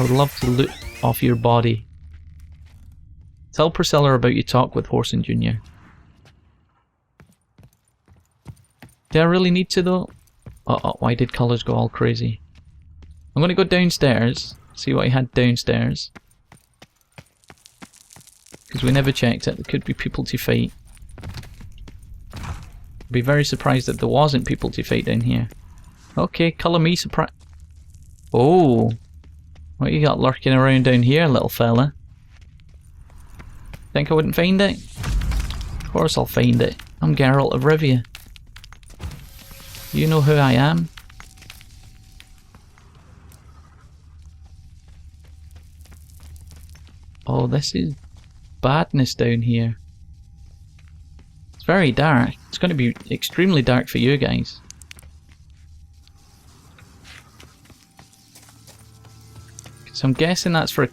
I would love to loot off your body. Tell Priscilla about your talk with Whoreson Jr. Do I really need to though? Uh-oh, why did colours go all crazy? I'm gonna go downstairs, see what he had downstairs. Because we never checked it, there could be people to fight. I'd be very surprised if there wasn't people to fight down here. Okay, colour me surprised. Oh, what you got lurking around down here, little fella? Think I wouldn't find it? Of course I'll find it. I'm Geralt of Rivia. You know who I am? Oh, this is badness down here. It's very dark. It's going to be extremely dark for you guys. So I'm guessing that's for a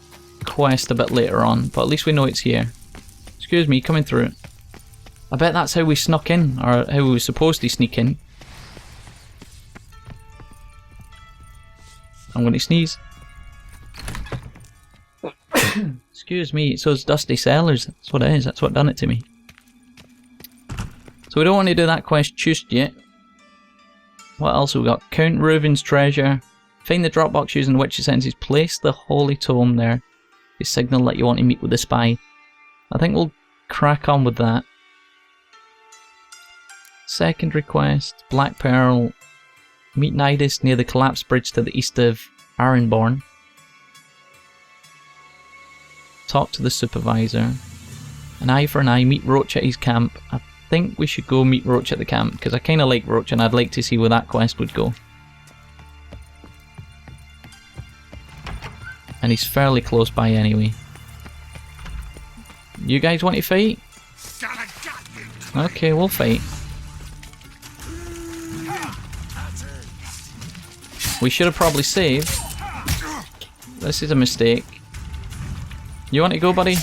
quest a bit later on, but at least we know it's here. Excuse me, coming through. I bet that's how we snuck in, or how we were supposed to sneak in. I'm going to sneeze. Excuse me, it's those dusty cellars. That's what it is. That's what done it to me. So we don't want to do that quest just yet. What else have we got? Count Reuven's treasure. Find the Dropbox using the Witch's senses. Place the Holy Tome there. To signal that you want to meet with the spy. I think we'll crack on with that. Second request. Black Pearl. Meet Nidus near the collapsed bridge to the east of Arenborn. Talk to the supervisor. An eye for an eye. Meet Roach at his camp. I think we should go meet Roach at the camp because I kind of like Roach and I'd like to see where that quest would go. And he's fairly close by anyway. You guys want to fight? Okay, we'll fight. We should have probably saved. This is a mistake. You want to go, buddy?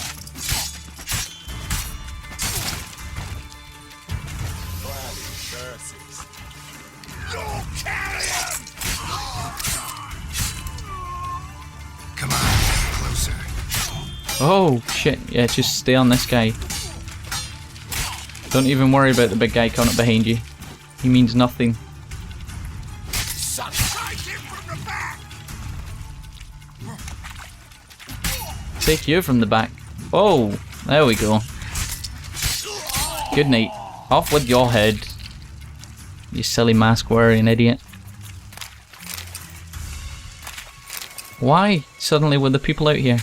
Come on, closer. Oh shit! Yeah, just stay on this guy. Don't even worry about the big guy coming up behind you. He means nothing. Take you from the back. Oh, there we go. Good night. Off with your head. You silly mask wearing idiot. Why suddenly were the people out here?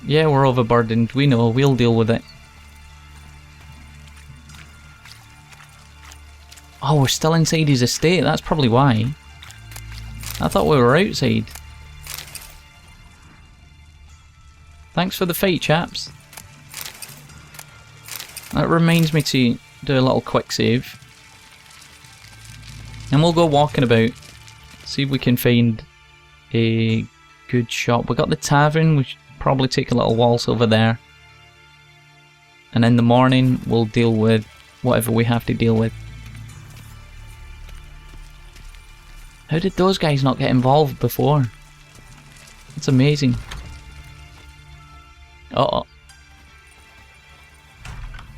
Yeah, we're overburdened. We know. We'll deal with it. Oh, we're still inside his estate. That's probably why. I thought we were outside. Thanks for the fight, chaps. That reminds me to do a little quick save. And we'll go walking about. See if we can find a good shop. We got the tavern, we should probably take a little waltz over there. And in the morning we'll deal with whatever we have to deal with. How did those guys not get involved before? It's amazing. Uh-oh.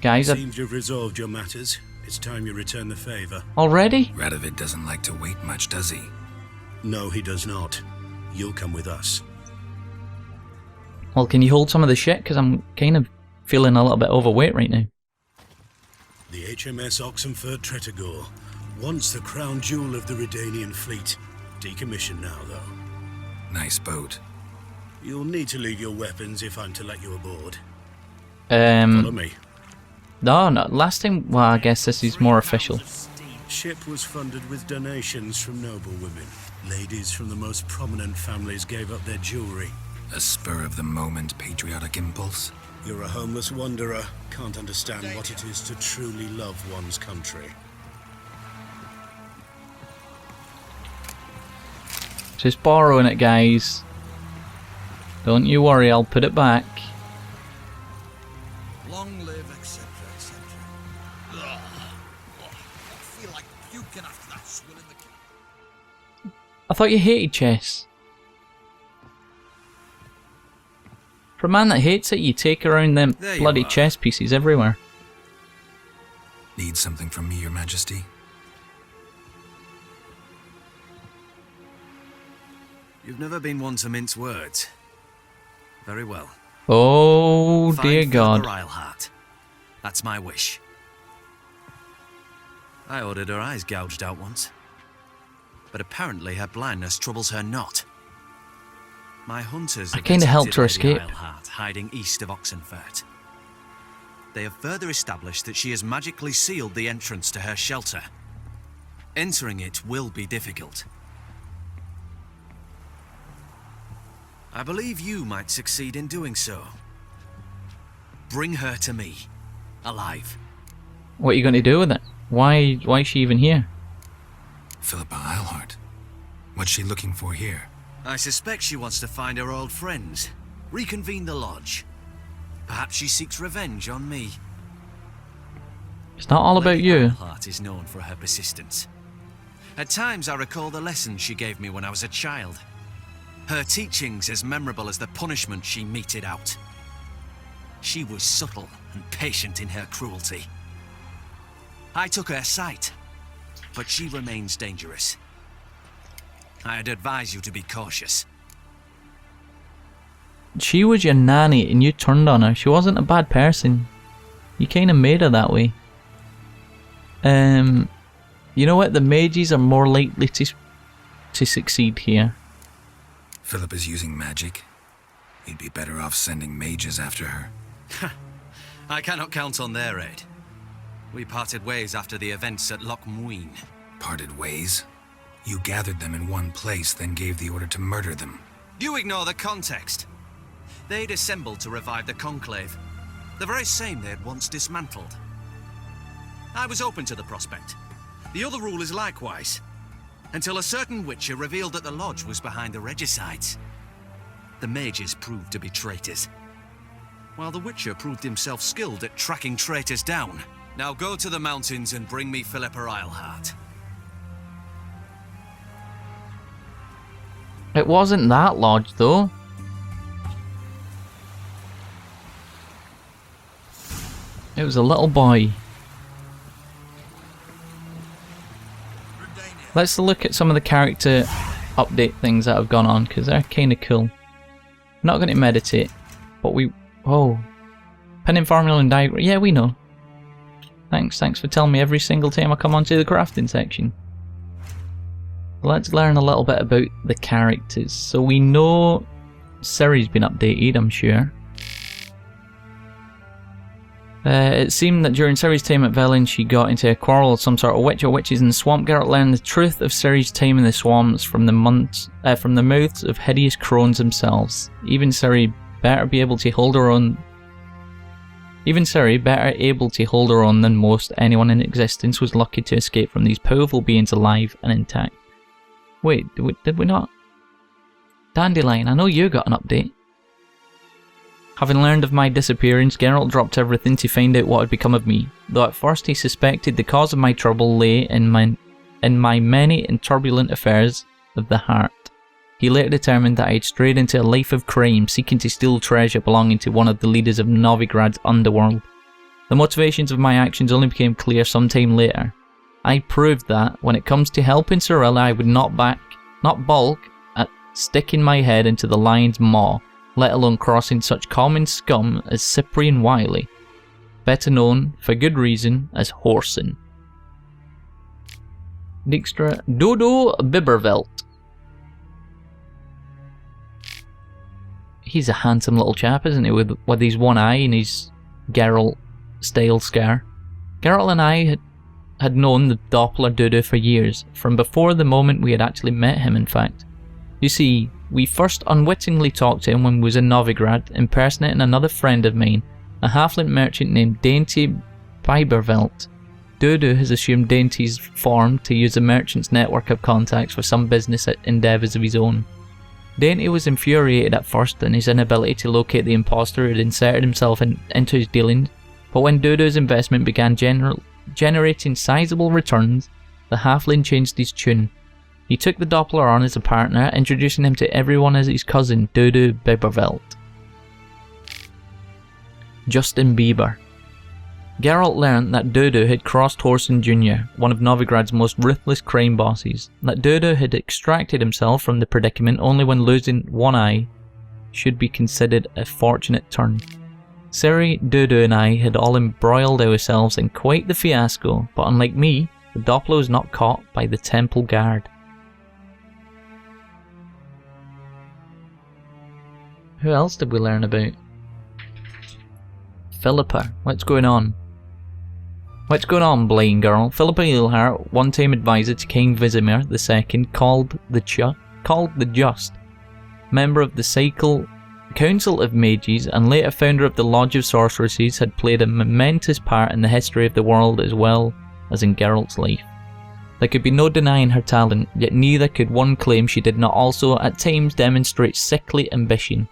Guys, seems you've resolved your matters. It's time you return the favour. Already? Radovid doesn't like to wait much, does he? No, he does not. You'll come with us. Well, can you hold some of the shit? Because I'm kind of feeling a little bit overweight right now. The HMS Oxenford Tretogor, once the crown jewel of the Redanian fleet. Decommissioned now, though. Nice boat. You'll need to leave your weapons if I'm to let you aboard. Follow me. No, last time, well, I guess this is more official. Ship was funded with donations from noble women. Ladies from the most prominent families gave up their jewelry. A spur-of-the-moment patriotic impulse? You're a homeless wanderer, can't understand what it is to truly love one's country. Just borrowing it, guys. Don't you worry, I'll put it back. Long live, etc., etc. I feel like puking after that swill in the... I thought you hated chess. For a man that hates it, you take around them There you bloody are. chess pieces everywhere. Need something from me, Your Majesty? You've never been one to mince words. Very well. Oh dear Find God. Favour Isleheart. That's my wish. I ordered her eyes gouged out once. But apparently her blindness troubles her not. My hunters I have kinda helped her detected Lady escape. Isleheart hiding east of Oxenfurt. They have further established that she has magically sealed the entrance to her shelter. Entering it will be difficult. I believe you might succeed in doing so. Bring her to me, alive. What are you going to do with it? Why is she even here? Philippa Eilhart. What's she looking for here? I suspect she wants to find her old friends, reconvene the lodge. Perhaps she seeks revenge on me. It's not all about Lady you. Eilhart is known for her persistence. At times I recall the lessons she gave me when I was a child. Her teachings as memorable as the punishment she meted out. She was subtle and patient in her cruelty. I took her sight, but she remains dangerous. I'd advise you to be cautious. She was your nanny and you turned on her. She wasn't a bad person. You kind of made her that way. You know what? The mages are more likely to succeed here. Philippa's using magic. You'd be better off sending mages after her. I cannot count on their aid. We parted ways after the events at Loch Muin. Parted ways? You gathered them in one place, then gave the order to murder them. You ignore the context. They'd assembled to revive the Conclave, the very same they had once dismantled. I was open to the prospect. The other rulers likewise, until a certain witcher revealed that the lodge was behind the regicides. The mages proved to be traitors, while the witcher proved himself skilled at tracking traitors down. Now go to the mountains and bring me Philippa Eilhart. It wasn't that lodge though. It was a little boy. Let's look at some of the character update things that have gone on, because they're kind of cool. Not going to meditate, but we... Oh. Pinning formula and diagram. Yeah, we know. Thanks for telling me every single time I come onto the crafting section. Let's learn a little bit about the characters. So we know Ciri's been updated, I'm sure. It seemed that during Ciri's time at Velen, she got into a quarrel with some sort of witch or witches in the swamp. Geralt learned the truth of Ciri's time in the swamps from the mouths of hideous crones themselves. Even Ciri, better able to hold her own than most anyone in existence, was lucky to escape from these powerful beings alive and intact. Wait, did we not? Dandelion, I know you got an update. Having learned of my disappearance, Geralt dropped everything to find out what had become of me, though at first he suspected the cause of my trouble lay in my many and turbulent affairs of the heart. He later determined that I had strayed into a life of crime, seeking to steal treasure belonging to one of the leaders of Novigrad's underworld. The motivations of my actions only became clear some time later. I proved that, when it comes to helping Cirilla, I would not balk at sticking my head into the lion's maw, let alone crossing such common scum as Cyprian Wiley, better known, for good reason, as Whoreson. Dijkstra Dodo Bibervelt. He's a handsome little chap, isn't he, with his one eye and his Geralt-style scar. Geralt and I had known the Doppler Dodo for years, from before the moment we had actually met him, in fact. You see, we first unwittingly talked to him when we was in Novigrad, impersonating another friend of mine, a halfling merchant named Dainty Bibervelt. Dodo has assumed Dainty's form to use the merchant's network of contacts for some business endeavours of his own. Dainty was infuriated at first in his inability to locate the impostor who had inserted himself into his dealings, but when Dodo's investment began generating sizable returns, the halfling changed his tune. He took the Doppler on as a partner, introducing him to everyone as his cousin, Dodo Bibervelt. Justin Bieber. Geralt learned that Dodo had crossed Whoreson Jr., one of Novigrad's most ruthless crime bosses, that Dodo had extracted himself from the predicament only when losing one eye should be considered a fortunate turn. Ciri, Dodo and I had all embroiled ourselves in quite the fiasco, but unlike me, the Doppler was not caught by the temple guard. Who else did we learn about? Philippa. What's going on? What's going on, blind girl? Philippa Eilhart, one-time advisor to King Vizimir II, called the Just, member of the Council of Mages and later founder of the Lodge of Sorceresses, had played a momentous part in the history of the world as well as in Geralt's life. There could be no denying her talent, yet neither could one claim she did not also at times demonstrate sickly ambition.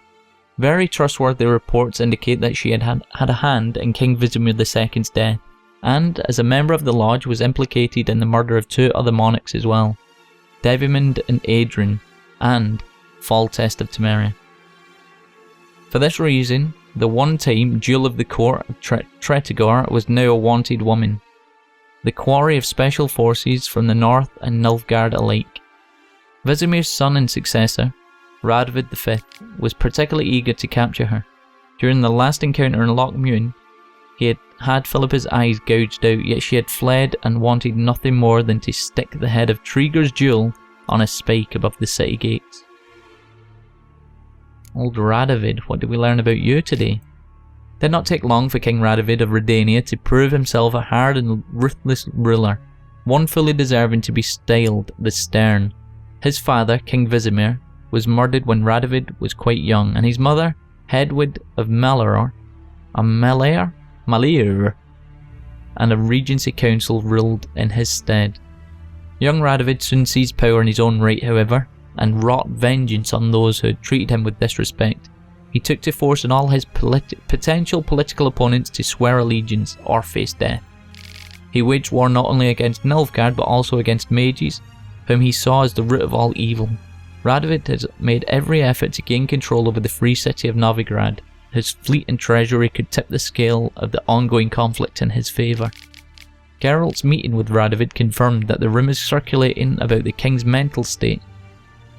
Very trustworthy reports indicate that she had a hand in King Vizimir II's death, and as a member of the Lodge was implicated in the murder of 2 other monarchs as well, Devimund and Adrian, and Fall Test of Temeria. For this reason, the one-time Jewel of the Court of Tretogor was now a wanted woman, the quarry of special forces from the North and Nilfgaard alike. Vizimir's son and successor, Radovid V, was particularly eager to capture her. During the last encounter in Loch Muin, he had had Philippa's eyes gouged out, yet she had fled and wanted nothing more than to stick the head of Trigger's jewel on a spike above the city gates. Old Radovid, what did we learn about you today? It did not take long for King Radovid of Redania to prove himself a hard and ruthless ruler, one fully deserving to be styled the Stern. His father, King Vizimir, was murdered when Radovid was quite young, and his mother, Hedwig of Malor, and a regency council ruled in his stead. Young Radovid soon seized power in his own right, however, and wrought vengeance on those who had treated him with disrespect. He took to forcing all his potential political opponents to swear allegiance or face death. He waged war not only against Nilfgaard but also against mages, whom he saw as the root of all evil. Radovid has made every effort to gain control over the free city of Novigrad. His fleet and treasury could tip the scale of the ongoing conflict in his favour. Geralt's meeting with Radovid confirmed that the rumours circulating about the king's mental state.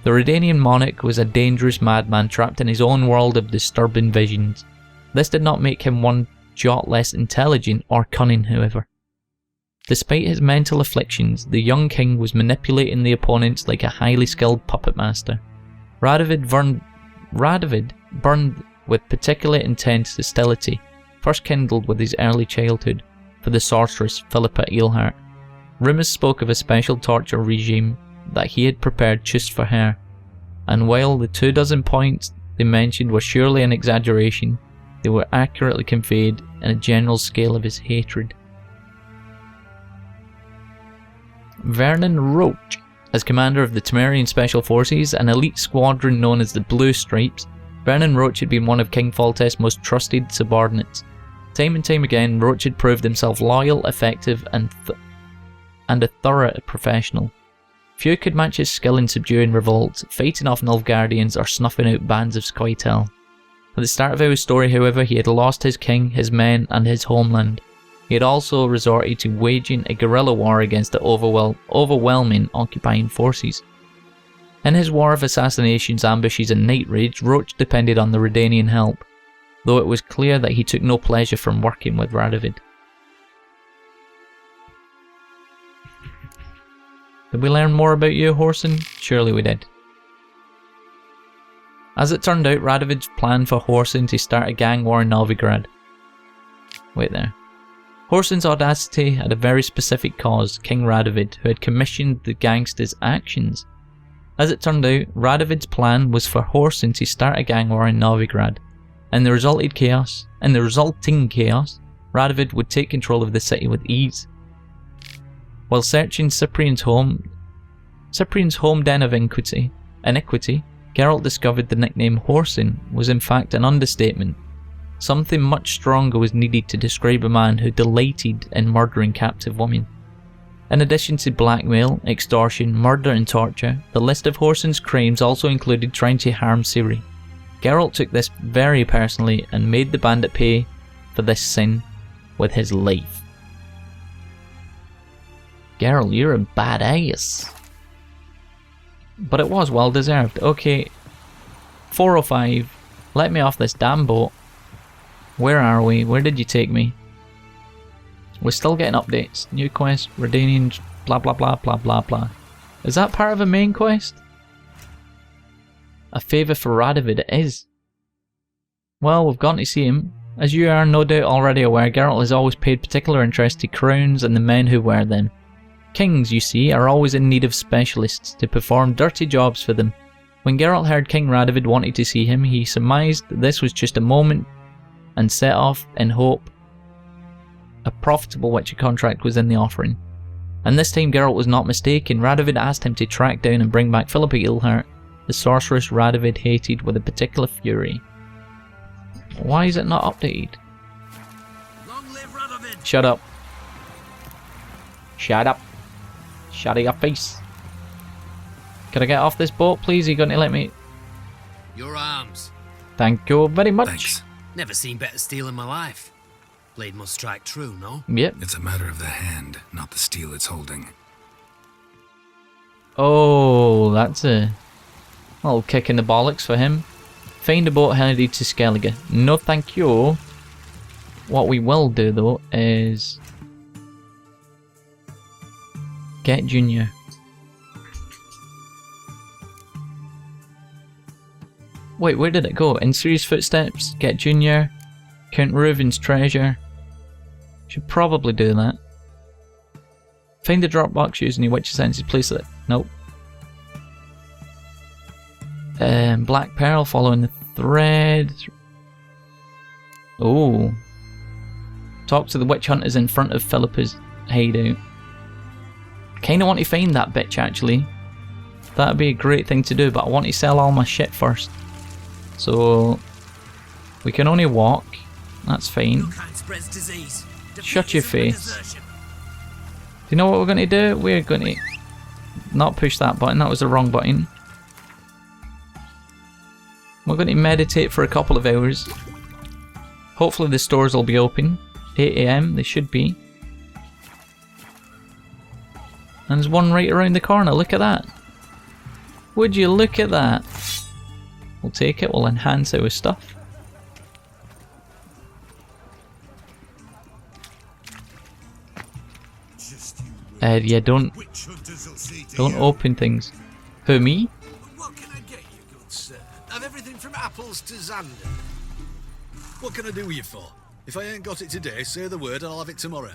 The Redanian monarch was a dangerous madman trapped in his own world of disturbing visions. This did not make him one jot less intelligent or cunning, however. Despite his mental afflictions, the young king was manipulating the opponents like a highly skilled puppet master. Radovid burned with particularly intense hostility, first kindled with his early childhood, for the sorceress Philippa Eilhart. Rumours spoke of a special torture regime that he had prepared just for her, and while the 24 points they mentioned were surely an exaggeration, they were accurately conveyed in a general scale of his hatred. Vernon Roach, as commander of the Temerian Special Forces, an elite squadron known as the Blue Stripes, Vernon Roach had been one of King Foltest's most trusted subordinates. Time and time again, Roach had proved himself loyal, effective, and a thorough professional. Few could match his skill in subduing revolts, fighting off Nilfgaardians, or snuffing out bands of Scoia'tael. At the start of our story, however, he had lost his king, his men, and his homeland. He had also resorted to waging a guerrilla war against the overwhelming occupying forces. In his war of assassinations, ambushes, and night raids, Roach depended on the Redanian help, though it was clear that he took no pleasure from working with Radovid. Did we learn more about you, Whoreson? Surely we did. As it turned out, Radovid's plan for Whoreson to start a gang war in Novigrad. Wait there. Whoreson's audacity had a very specific cause, King Radovid, who had commissioned the gangster's actions. As it turned out, Radovid's plan was for Whoreson to start a gang war in Novigrad. In the resulting chaos, Radovid would take control of the city with ease. While searching Cyprian's home den of iniquity, Geralt discovered the nickname Whoreson was in fact an understatement. Something much stronger was needed to describe a man who delighted in murdering captive women. In addition to blackmail, extortion, murder and torture, the list of Whoreson's crimes also included trying to harm Ciri. Geralt took this very personally and made the bandit pay for this sin with his life. Geralt, you're a badass. But it was well deserved. Okay, 405. Let me off this damn boat. Where are we? Where did you take me? We're still getting updates. New quest, Redanian, blah blah blah blah blah blah. Is that part of a main quest? A favour for Radovid it is. Well, we've gone to see him. As you are no doubt already aware, Geralt has always paid particular interest to crowns and the men who wear them. Kings, you see, are always in need of specialists to perform dirty jobs for them. When Geralt heard King Radovid wanted to see him, he surmised that this was just a moment and set off in hope a profitable witcher contract was in the offering. And this time Geralt was not mistaken. Radovid asked him to track down and bring back Philippa Eilhart, the sorceress Radovid hated with a particular fury. Why is it not updated? Long live Radovid! Shut up. Shut up. Shut your face. Can I get off this boat, please? Are you going to let me? Your arms. Thank you very much. Thanks. Never seen better steel in my life. Blade must strike true, no? Yep. It's a matter of the hand, not the steel it's holding. Oh, that's a little kick in the bollocks for him. Find a boat headed to Skellige. No thank you. What we will do though is get Junior. Wait, where did it go? In Ciri's footsteps, get Junior, Count Reuven's treasure. Should probably do that. Find the drop box using your witch's senses, place it. Nope. Black Pearl following the thread. Oh. Talk to the witch hunters in front of Philippa's hideout. Kinda want to find that bitch actually. That'd be a great thing to do, but I want to sell all my shit first. So we can only walk. That's fine. Shut your face. Do you know what we're going to do? We're going to not push that button. That was the wrong button. We're going to meditate for a couple of hours. Hopefully the stores will be open. 8 AM, they should be. And there's one right around the corner. Look at that. Would you look at that? We'll take it. We'll enhance our stuff. Yeah, don't open things. Who, me? What can I get you, good sir? I've everything from apples to Xander. What can I do with you for? If I ain't got it today, say the word and I'll have it tomorrow.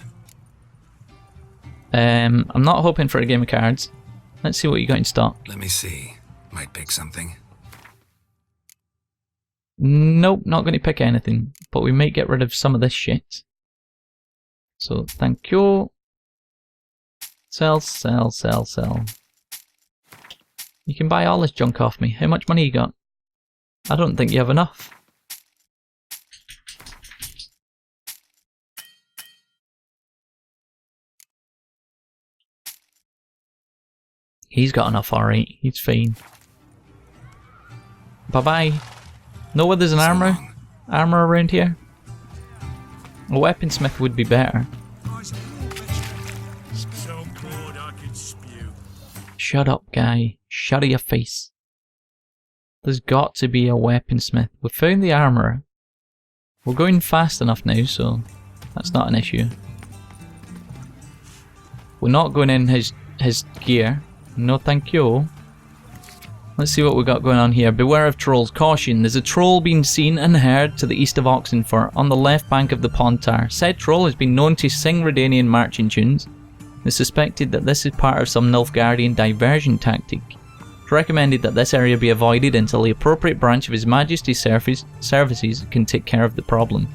I'm not hoping for a game of cards. Let's see what you got in stock. Let me see. Might pick something. Nope, not going to pick anything. But we might get rid of some of this shit. So, thank you. Sell, sell, sell, sell. You can buy all this junk off me. How much money you got? I don't think you have enough. He's got enough, alright. He's fine. Bye-bye. Know where there's an armor around here? A weaponsmith would be better. So good I could spew. Shut up, guy. Shut your face. There's got to be a weaponsmith. We've found the armor. We're going fast enough now, so that's not an issue. We're not going in his gear. No thank you. Let's see what we got going on here. Beware of trolls. Caution, there's a troll being seen and heard to the east of Oxenfurt, on the left bank of the Pontar. Said troll has been known to sing Redanian marching tunes. It's suspected that this is part of some Nilfgaardian diversion tactic. It's recommended that this area be avoided until the appropriate branch of His Majesty's services can take care of the problem.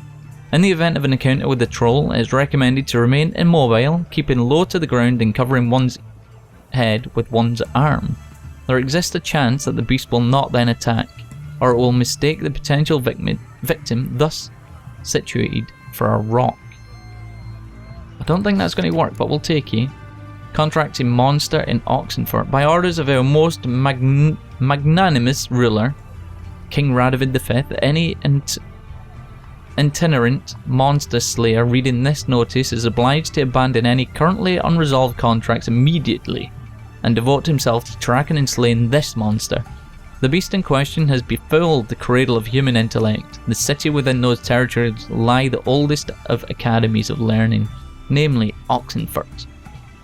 In the event of an encounter with the troll, it is recommended to remain immobile, keeping low to the ground and covering one's head with one's arm. There exists a chance that the beast will not then attack, or it will mistake the potential victim thus situated for a rock. I don't think that's going to work, but we'll take you. Contracting monster in Oxenfurt. By orders of our most magnanimous ruler, King Radovid V, any itinerant monster slayer reading this notice is obliged to abandon any currently unresolved contracts immediately and devote himself to tracking and slaying this monster. The beast in question has befooled the cradle of human intellect. The city within those territories lie the oldest of academies of learning, namely Oxenfurt.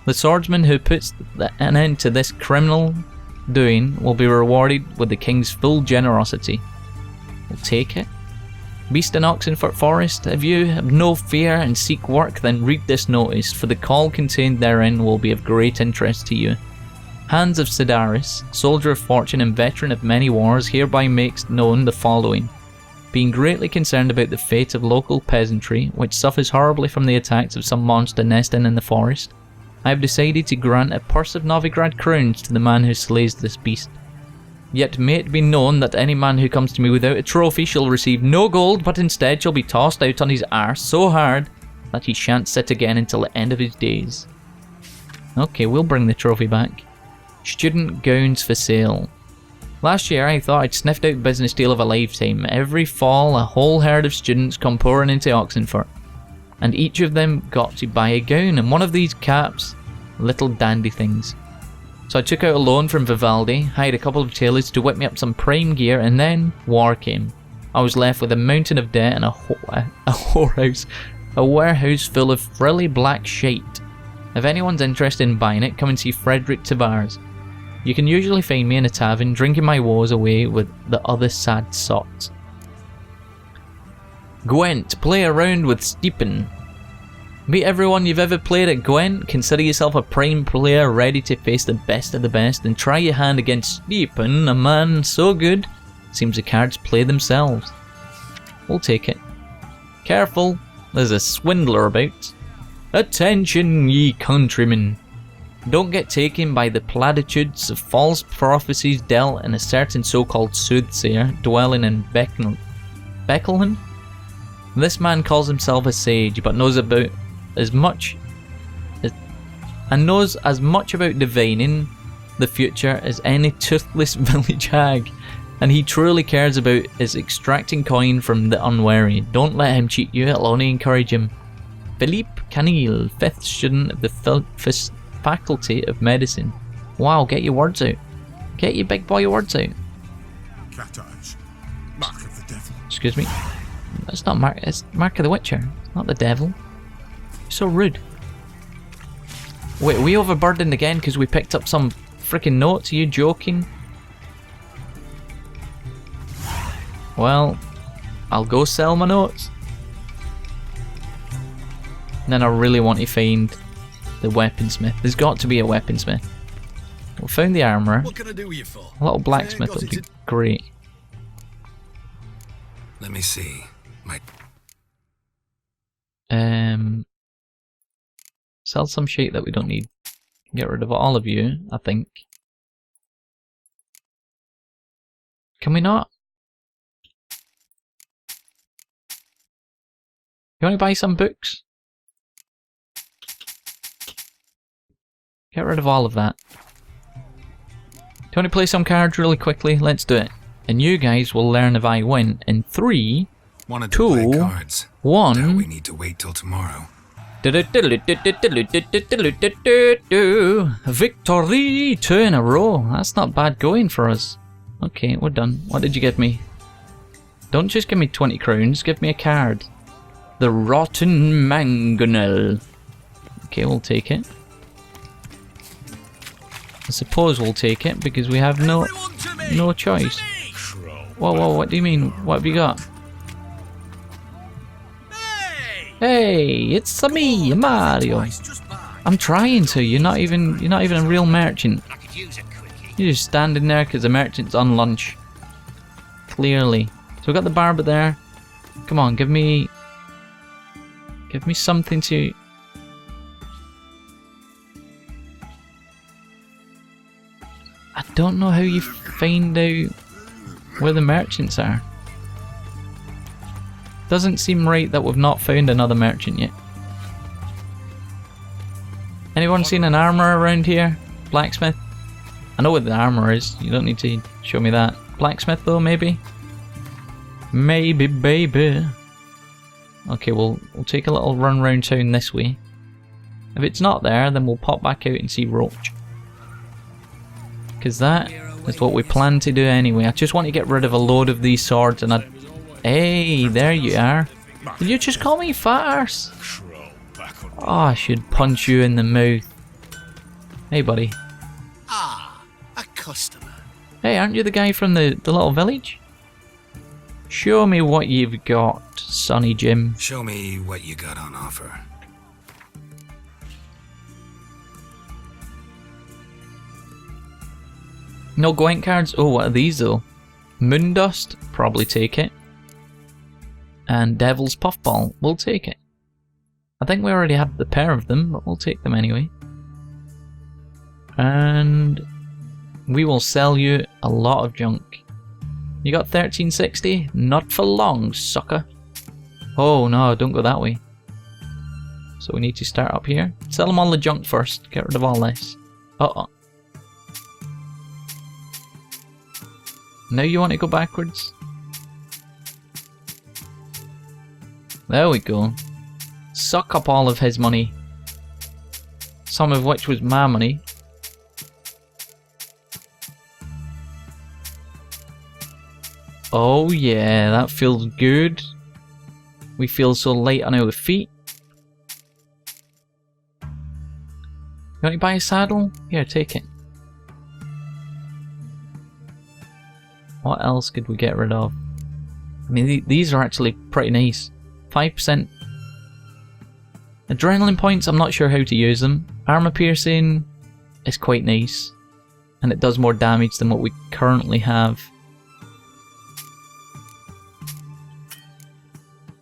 The swordsman who puts an end to this criminal doing will be rewarded with the king's full generosity. We'll take it. Beast in Oxenfurt Forest, if you have no fear and seek work, then read this notice, for the call contained therein will be of great interest to you. Hans of Sidaris, soldier of fortune and veteran of many wars, hereby makes known the following. Being greatly concerned about the fate of local peasantry, which suffers horribly from the attacks of some monster nesting in the forest, I have decided to grant a purse of Novigrad crowns to the man who slays this beast. Yet may it be known that any man who comes to me without a trophy shall receive no gold, but instead shall be tossed out on his arse so hard that he shan't sit again until the end of his days. Okay, we'll bring the trophy back. Student gowns for sale. Last year I thought I'd sniffed out business deal of a lifetime. Every fall a whole herd of students come pouring into Oxenfurt, and each of them got to buy a gown, and one of these caps, little dandy things. So I took out a loan from Vivaldi, hired a couple of tailors to whip me up some prime gear, and then war came. I was left with a mountain of debt and a whorehouse, a warehouse full of frilly black shite. If anyone's interested in buying it, come and see Frederick Tavares. You can usually find me in a tavern, drinking my woes away with the other sad sots. Gwent, play around with Stephen. Meet everyone you've ever played at Gwent, consider yourself a prime player ready to face the best of the best, and try your hand against Stephen, a man so good, seems the cards play themselves. We'll take it. Careful, there's a swindler about. Attention, ye countrymen. Don't get taken by the platitudes of false prophecies dealt in a certain so-called soothsayer dwelling in Beckelhen? This man calls himself a sage, but knows as much about divining the future as any toothless village hag, and he truly cares about is extracting coin from the unwary. Don't let him cheat you, it'll only encourage him. Philippe Canil, 5th student of the Faculty of Medicine. Wow, get your words out. Get your big boy words out. Cat eyes. Mark of the devil. Excuse me. It's not Mark, it's Mark of the Witcher, not the devil. You're so rude. Wait, are we overburdened again because we picked up some freaking notes? Are you joking? Well, I'll go sell my notes. And then I really want to find the weaponsmith. There's got to be a weaponsmith. We found the armourer. What can I do you for? A little blacksmith would be great. Let me see. Sell some shit that we don't need. Get rid of all of you, I think. Can we not? You want to buy some books? Get rid of all of that. Do you want to play some cards really quickly? Let's do it. And you guys will learn if I win in 3, Wanted to 2, play cards. 1. Doubt we need to wait till tomorrow. Victory! 2 in a row. That's not bad going for us. Okay, we're done. What did you give me? Don't just give me 20 crowns, give me a card. The Rotten Mangonel. Okay, we'll take it. I suppose we'll take it because we have no choice. Whoa, what do you mean? What have you got? Hey, it's me, Mario. I'm trying to. You're not even a real merchant. You're just standing there because the merchant's on lunch. Clearly. So we got the barber there. Come on, give me something to. I don't know how you find out where the merchants are. Doesn't seem right that we've not found another merchant yet. Anyone seen an armourer around here? Blacksmith? I know what the armour is, you don't need to show me that. Blacksmith though, maybe? Maybe, baby. Okay, we'll take a little run round town this way. If it's not there, then we'll pop back out and see Roach. Because that is what we plan to do anyway. I just want to get rid of a load of these swords and I... Hey, there you are. Did you just call me fat arse? Oh, I should punch you in the mouth. Hey, buddy. Ah, a customer. Hey, aren't you the guy from the little village? Show me what you've got, Sonny Jim. Show me what you got on offer. No Gwent cards? Oh, what are these though? Moondust? Probably take it. And Devil's Puffball? We'll take it. I think we already have the pair of them, but we'll take them anyway. And we will sell you a lot of junk. You got 1360? Not for long, sucker. Oh no, don't go that way. So we need to start up here. Sell them all the junk first. Get rid of all this. Uh-oh. Now you want to go backwards? There we go. Suck up all of his money. Some of which was my money. Oh yeah, that feels good. We feel so light on our feet. You want to buy a saddle? Here, take it. What else could we get rid of? I mean, these are actually pretty nice. 5% adrenaline points, I'm not sure how to use them. Armor piercing is quite nice. And it does more damage than what we currently have.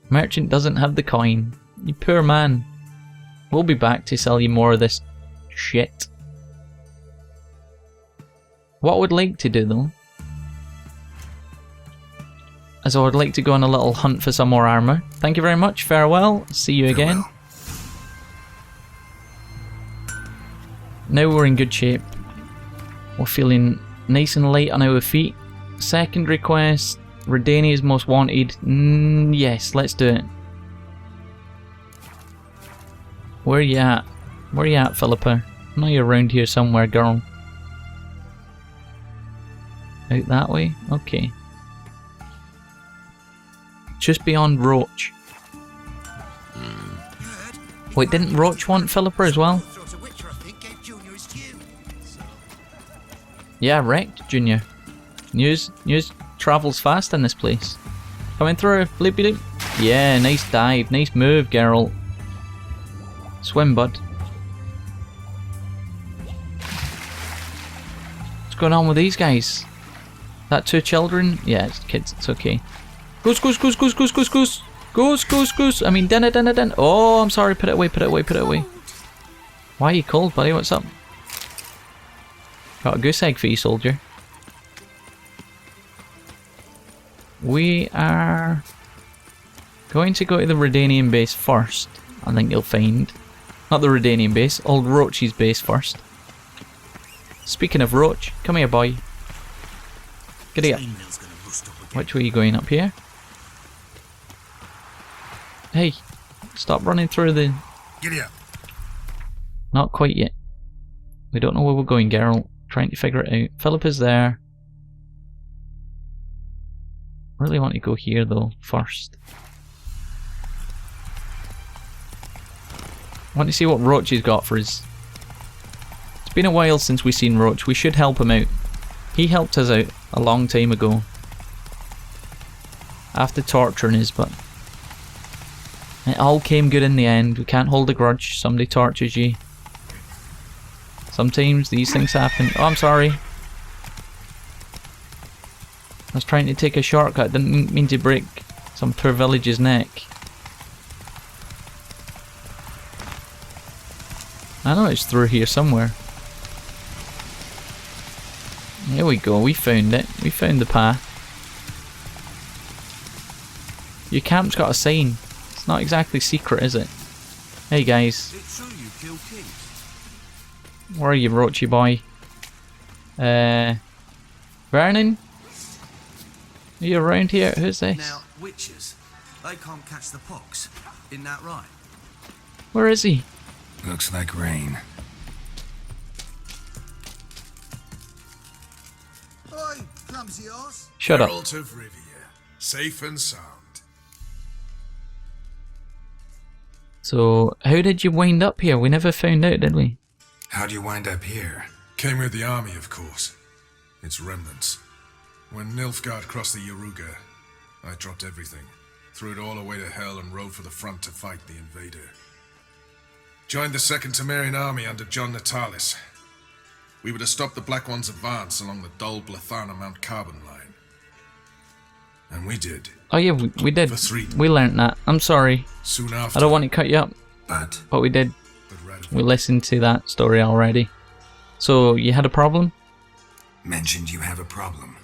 Merchant doesn't have the coin. You poor man. We'll be back to sell you more of this shit. What I would like to do though, as I would like to go on a little hunt for some more armor. Thank you very much, farewell, see you again. Now we're in good shape. We're feeling nice and light on our feet. Second request, Redania's most wanted. Yes, let's do it. Where you at? Where you at, Philippa? I know you're around here somewhere, girl. Out that way? Okay. Just beyond Roach. Wait, didn't Roach want Philippa as well? Yeah, wrecked, Junior. News travels fast in this place. Coming through, flippy loop. Yeah, nice dive, nice move, Geralt. Swim, bud. What's going on with these guys? That two children? Yeah, it's kids, it's okay. Goose, goose, goose, goose, goose, goose, goose. Goose, goose, goose. I mean, dinner. Oh, I'm sorry, put it away, put it away, put it away. Why are you cold, buddy? What's up? Got a goose egg for you, soldier. We are going to go to the Redanian base first. I think you'll find. Not the Redanian base, old Roach's base first. Speaking of Roach, come here, boy. Get here. Which way are you going? Up here? Hey, stop running through the... Giddy up. Not quite yet. We don't know where we're going, Geralt. Trying to figure it out. Philip is there. Really want to go here though, first. I want to see what Roach has got for us. It's been a while since we've seen Roach. We should help him out. He helped us out a long time ago. After torturing us, but it all came good in the end. We can't hold a grudge. Somebody tortures you. Sometimes these things happen. Oh, I'm sorry. I was trying to take a shortcut. Didn't mean to break some poor village's neck. I know it's through here somewhere. There we go. We found it. We found the path. Your camp's got a sign. It's not exactly secret, is it? Hey guys. Where are you, Roachy boy? Vernon? Are you around here? Who's this? Now, witches. They can't catch the pox. Isn't that right? Where is he? Looks like rain. Oi, clumsy horse. Shut up. Herald of Rivia, safe and sound. So, how did you wind up here? We never found out, did we? How'd you wind up here? Came with the army, of course. Its remnants. When Nilfgaard crossed the Yaruga, I dropped everything, threw it all away to hell and rode for the front to fight the invader. Joined the Second Temerian army under John Natalis. We were to stop the Black One's advance along the Dol Blathana Mount Carbon line. And we did. Oh yeah, we did. For 3. We learnt that. I'm sorry. Soon after. I don't want to cut you up, but we did. We listened to that story already. So, you had a problem? Mentioned you have a problem.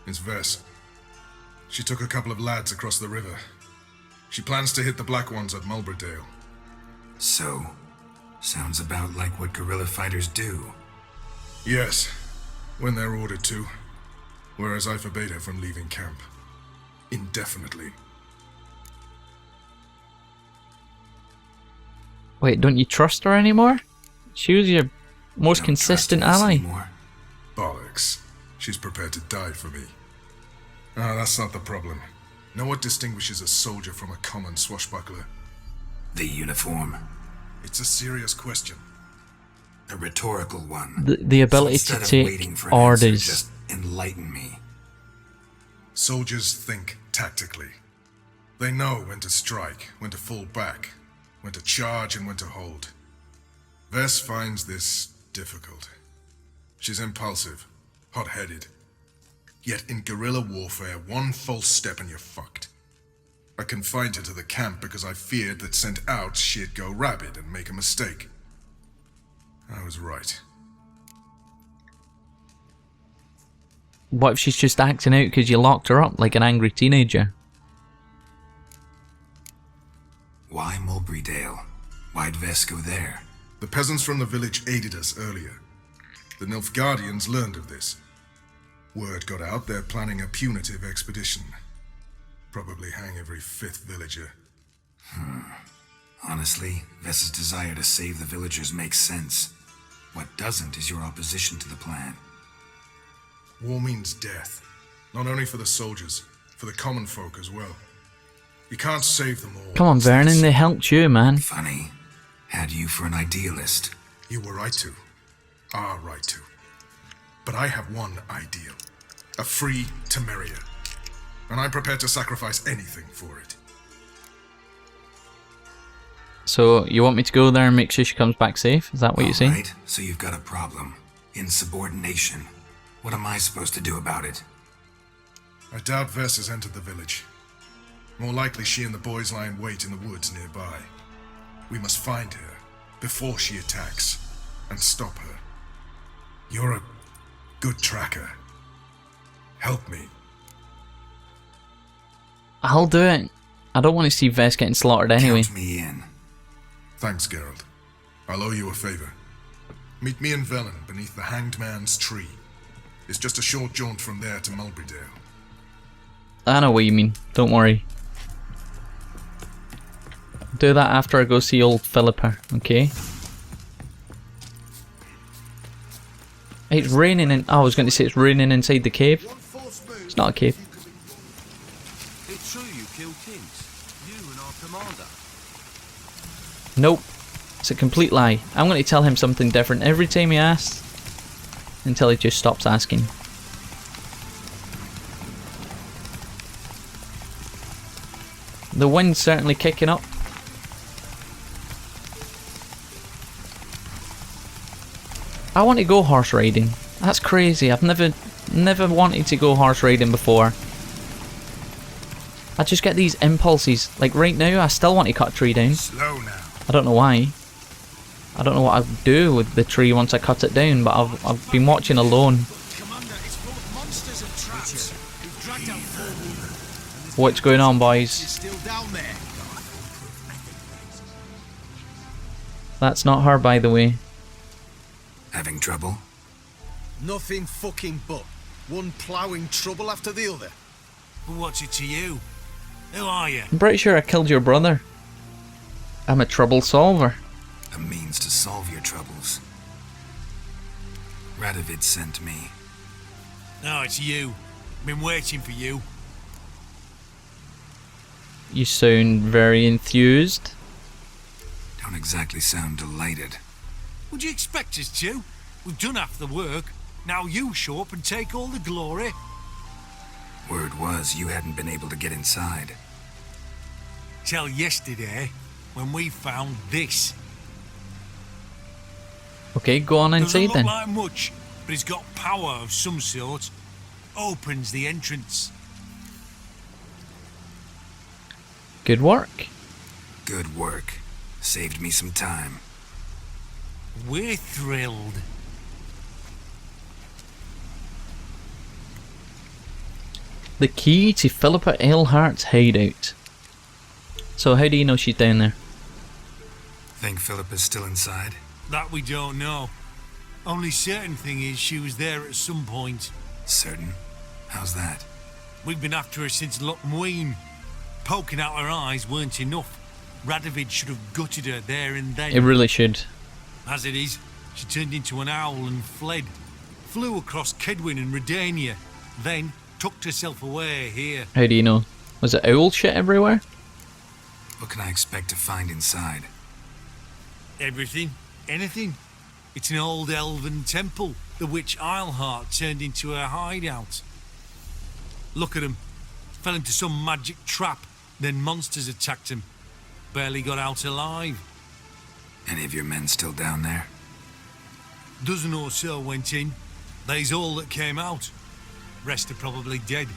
It's Vess. She took a couple of lads across the river. She plans to hit the Black Ones at Mulberdale. So, sounds about like what guerrilla fighters do. Yes, when they're ordered to. Whereas I forbade her from leaving camp. Indefinitely. Wait, don't you trust her anymore? She was your most Don't consistent trust us ally. anymore. Bollocks. She's prepared to die for me. Ah, that's not the problem. Know what distinguishes a soldier from a common swashbuckler? The uniform. It's a serious question. A rhetorical one. The ability So to instead of waiting take for an answer, orders. just enlighten me. Soldiers think tactically. They know when to strike, when to fall back, when to charge and when to hold. Vess finds this difficult. She's impulsive, hot-headed. Yet in guerrilla warfare, one false step and you're fucked. I confined her to the camp because I feared that sent out she'd go rabid and make a mistake. I was right. What if she's just acting out because you locked her up like an angry teenager? Why Mulberrydale? Why'd Vess go there? The peasants from the village aided us earlier. The Nilfgaardians learned of this. Word got out they're planning a punitive expedition. Probably hang every 5th villager. Honestly, Vess's desire to save the villagers makes sense. What doesn't is your opposition to the plan. War means death. Not only for the soldiers, for the common folk as well. You can't save them all. Come on, Vernon, they helped you, man. Funny. Had you for an idealist. You were right to. Are right to. But I have one ideal. A free Temeria. And I'm prepared to sacrifice anything for it. So, you want me to go there and make sure she comes back safe? Is that what you're saying? Alright, so you've got a problem. Insubordination. What am I supposed to do about it? I doubt Vess has entered the village. More likely she and the boys lie in wait in the woods nearby. We must find her before she attacks and stop her. You're a good tracker. Help me. I'll do it. I don't want to see Vess getting slaughtered anyway. Count me in. Thanks, Geralt. I'll owe you a favor. Meet me in Velen beneath the Hanged Man's tree. It's just a short jaunt from there to Mulberrydale. I know what you mean. Don't worry. Do that after I go see old Philippa, okay? It's raining in... Oh, I was going to say it's raining inside the cave. It's not a cave. It's true you killed kings. You and our commander. Nope. It's a complete lie. I'm going to tell him something different every time he asks. Until he just stops asking. The wind's certainly kicking up. I want to go horse riding. That's crazy. I've never wanted to go horse riding before. I just get these impulses. Like right now, I still want to cut a tree down. Slow now. I don't know why. I don't know what I'll do with the tree once I cut it down, but I've been watching alone. Commander, it's full of monsters and traps. We've dragged out 4 women. What's going on, boys? She's still down there. That's not her, by the way. Having trouble? Nothing fucking but. One ploughing trouble after the other. What's it to you? Who are you? I'm pretty sure I killed your brother. I'm a trouble solver. A means to solve your troubles. Radovid sent me. No, it's you. Been waiting for you. You sound very enthused. Don't exactly sound delighted. Would you expect us to? We've done half the work. Now you show up and take all the glory. Word was you hadn't been able to get inside. Till yesterday, when we found this. Okay, go on Doesn't inside look then. like much, but it's got power of some sort. Opens the entrance. Good work. Good work. Saved me some time. We're thrilled. The key to Philippa Eilhart's hideout. So how do you know she's down there? Think Philippa's still inside? That we don't know. Only certain thing is she was there at some point. Certain? How's that? We've been after her since Lochmuin. Poking out her eyes weren't enough. Radovid should have gutted her there and then. It really should. As it is, she turned into an owl and fled. Flew across Kedwin and Redania. Then tucked herself away here. How do you know? Was it owl shit everywhere? What can I expect to find inside? Everything. Anything. It's an old elven temple. The witch Eilhart turned into her hideout. Look at him. Fell into some magic trap. Then monsters attacked him. Barely got out alive. Any of your men still down there? Dozen or so went in. They's all that came out. Rest are probably dead.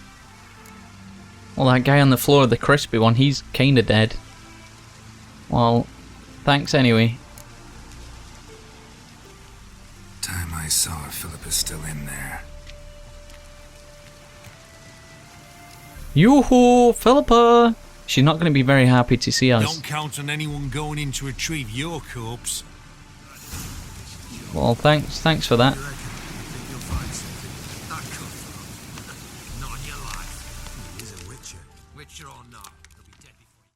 Well, that guy on the floor, the crispy one, he's kinda dead. Well, thanks anyway. Time I saw if Philippa's still in there. Yoo-hoo, Philippa! She's not going to be very happy to see us. Don't count on anyone going in to retrieve your corpse. Well, thanks for that.